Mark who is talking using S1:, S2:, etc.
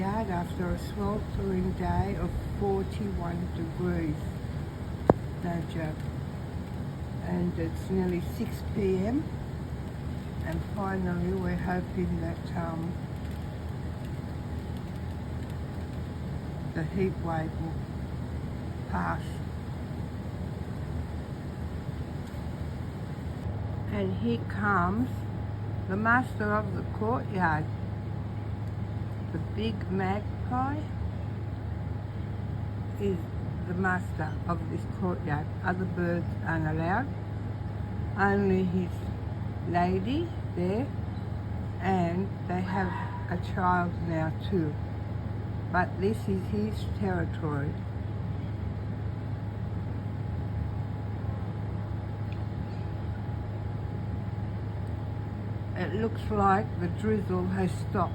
S1: courtyard after a sweltering day of 41 degrees. No joke. And it's nearly 6 p.m. and finally we're hoping that the heat wave will pass. And here comes the master of the courtyard, the big magpie is the master of this courtyard. Other birds aren't allowed, only his lady there, and they have a child now too. But this is his territory. It looks like the drizzle has stopped.